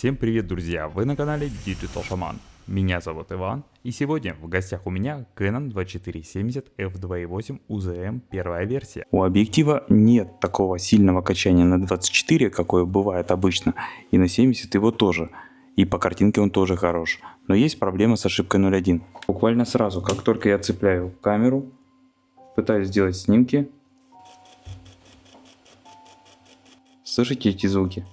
Всем привет, друзья! Вы на канале Digital Shaman. Меня зовут Иван, и сегодня в гостях у меня Canon 2470 f2.8 UZM первая версия. У объектива нет такого сильного качания на 24, какое бывает обычно, и на 70 его тоже. И по картинке он тоже хорош. Но есть проблема с ошибкой 0.1. Буквально сразу, как только я цепляю камеру, пытаюсь сделать снимки. Слышите эти звуки?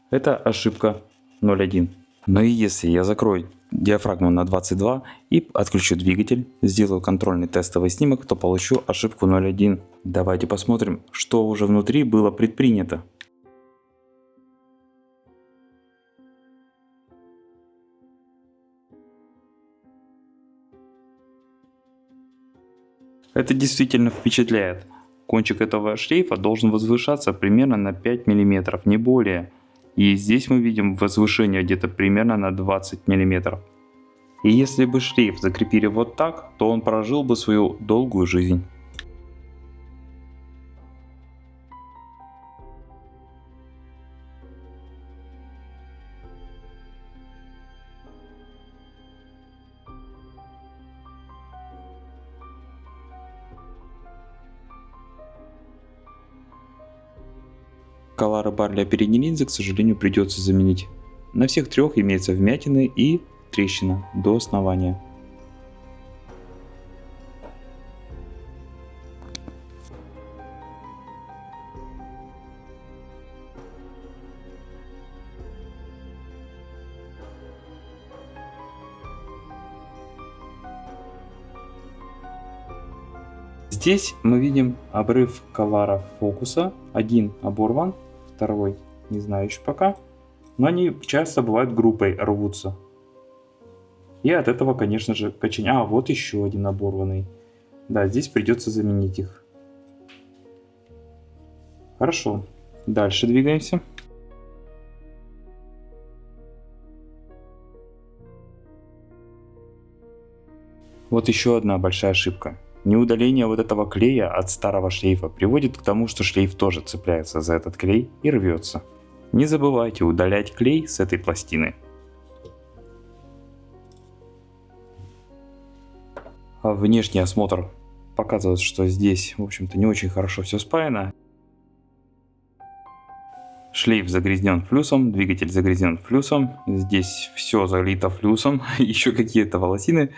Это ошибка 0.1. Но и если я закрою диафрагму на 22 и отключу двигатель, сделаю контрольный тестовый снимок, то получу ошибку 0.1. Давайте посмотрим, что уже внутри было предпринято. Это действительно впечатляет. Кончик этого шлейфа должен возвышаться примерно на 5 мм, не более. И здесь мы видим возвышение где-то примерно на 20 мм. И если бы шлейф закрепили вот так, то он прожил бы свою долгую жизнь. Color бар для передней линзы, к сожалению, придется заменить. На всех трех имеются вмятины и трещина до основания. Здесь мы видим обрыв колара фокуса. Один оборван, второй не знаю еще пока. Но они часто бывают группой, рвутся. И от этого, конечно же, качение. А, вот еще один оборванный. Да, здесь придется заменить их. Хорошо. Дальше двигаемся. Вот еще одна большая ошибка. Неудаление вот этого клея от старого шлейфа приводит к тому, что шлейф тоже цепляется за этот клей и рвется. Не забывайте удалять клей с этой пластины. Внешний осмотр показывает, что здесь, в общем-то, не очень хорошо все спаяно. Шлейф загрязнен флюсом, двигатель загрязнен флюсом, здесь все залито флюсом, еще какие-то волосины.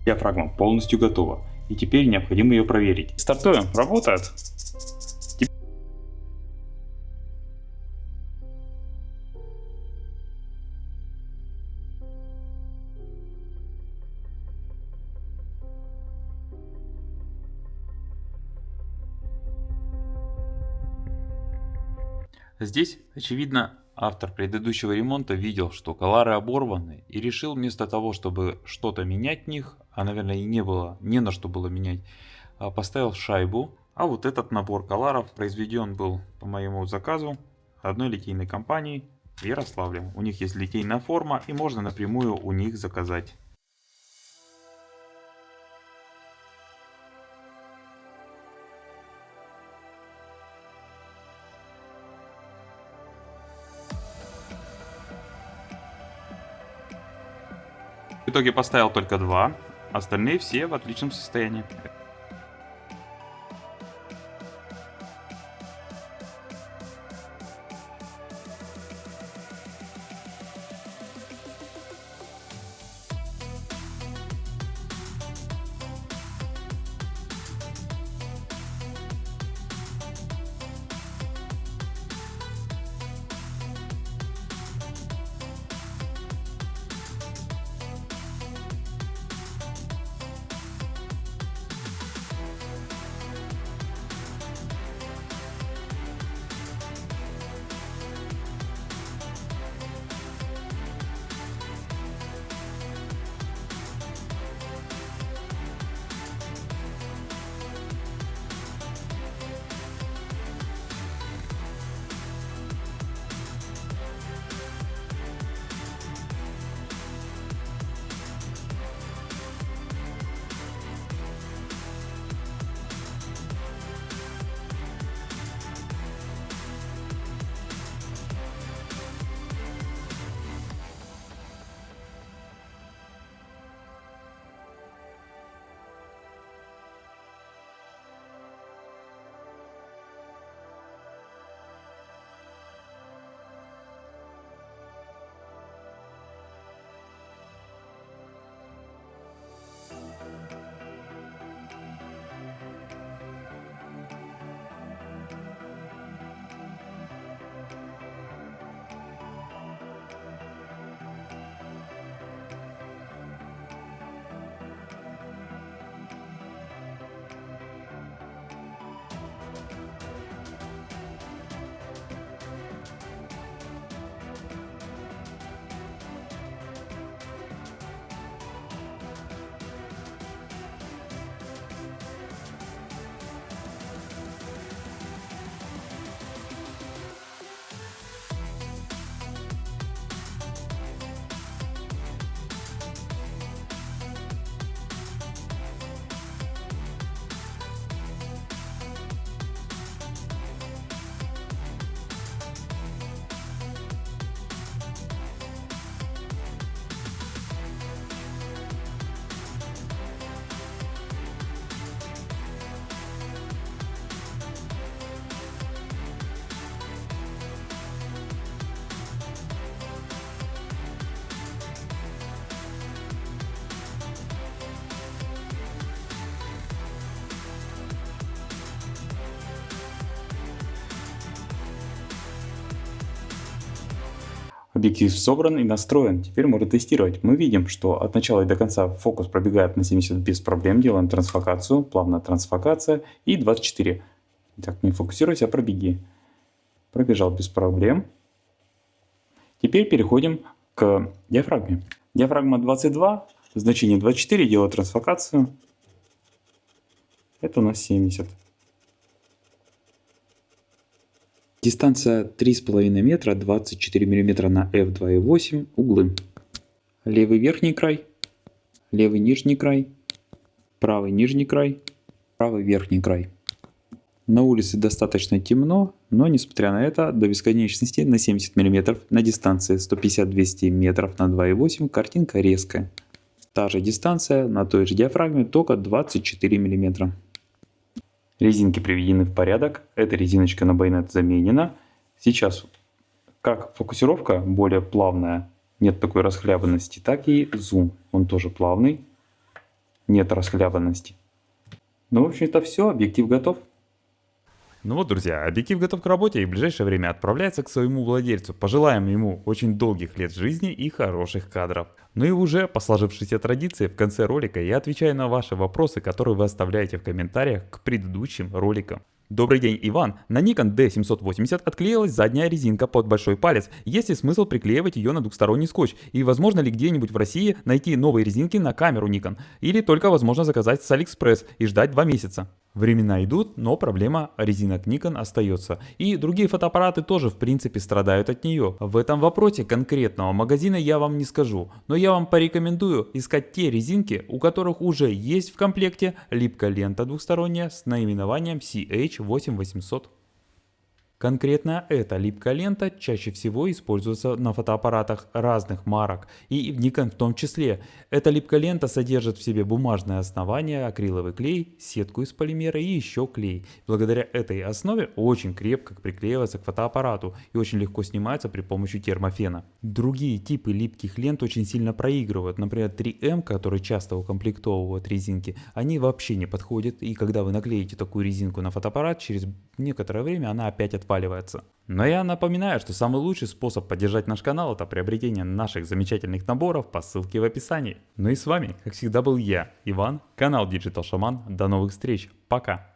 Диафрагма полностью готова, и теперь необходимо ее проверить. Стартуем, работает. Здесь, очевидно, автор предыдущего ремонта видел, что колары оборваны, и решил вместо того, чтобы что-то менять в них, а наверное и не на что было менять, поставил шайбу. А вот этот набор коларов произведен был по моему заказу одной литейной компании в Ярославле. У них есть литейная форма, и можно напрямую у них заказать. В итоге поставил только два, остальные все в отличном состоянии. Объектив собран и настроен, теперь можно тестировать. Мы видим, что от начала и до конца фокус пробегает на 70 без проблем, делаем трансфокацию, плавная трансфокация и 24. Так, не фокусируйся, а пробеги. Пробежал без проблем. Теперь переходим к диафрагме. Диафрагма 22, значение 24, делаю трансфокацию. Это у нас 70. Дистанция 3,5 метра, 24 мм на f2.8, углы. Левый верхний край, левый нижний край, правый нижний край, правый верхний край. На улице достаточно темно, но несмотря на это, до бесконечности на 70 мм на дистанции 150-200 метров на 2.8 картинка резкая. Та же дистанция на той же диафрагме, только 24 мм. Резинки приведены в порядок, эта резиночка на байонет заменена. Сейчас как фокусировка более плавная, нет такой расхлябанности, так и зум, он тоже плавный, нет расхлябанности. Ну, в общем-то все, объектив готов. Ну вот, друзья, объектив готов к работе и в ближайшее время отправляется к своему владельцу. Пожелаем ему очень долгих лет жизни и хороших кадров. Ну и уже по сложившейся традиции в конце ролика я отвечаю на ваши вопросы, которые вы оставляете в комментариях к предыдущим роликам. Добрый день, Иван. На Nikon D780 отклеилась задняя резинка под большой палец. Есть ли смысл приклеивать ее на двухсторонний скотч? И возможно ли где-нибудь в России найти новые резинки на камеру Nikon? Или только возможно заказать с AliExpress и ждать 2 месяца? Времена идут, но проблема резинок Nikon остается. И другие фотоаппараты тоже в принципе страдают от нее. В этом вопросе конкретного магазина я вам не скажу, но я вам порекомендую искать те резинки, у которых уже есть в комплекте липкая лента двухсторонняя с наименованием CH8800. Конкретно эта липкая лента чаще всего используется на фотоаппаратах разных марок и в Nikon в том числе. Эта липкая лента содержит в себе бумажное основание, акриловый клей, сетку из полимера и еще клей. Благодаря этой основе очень крепко приклеивается к фотоаппарату и очень легко снимается при помощи термофена. Другие типы липких лент очень сильно проигрывают. Например, 3M, которые часто укомплектовывают резинки, они вообще не подходят. И когда вы наклеите такую резинку на фотоаппарат, через некоторое время она опять отваливается. Но я напоминаю, что самый лучший способ поддержать наш канал — это приобретение наших замечательных наборов по ссылке в описании. Ну и с вами, как всегда, был я, Иван, канал Digital Shaman. До новых встреч, пока!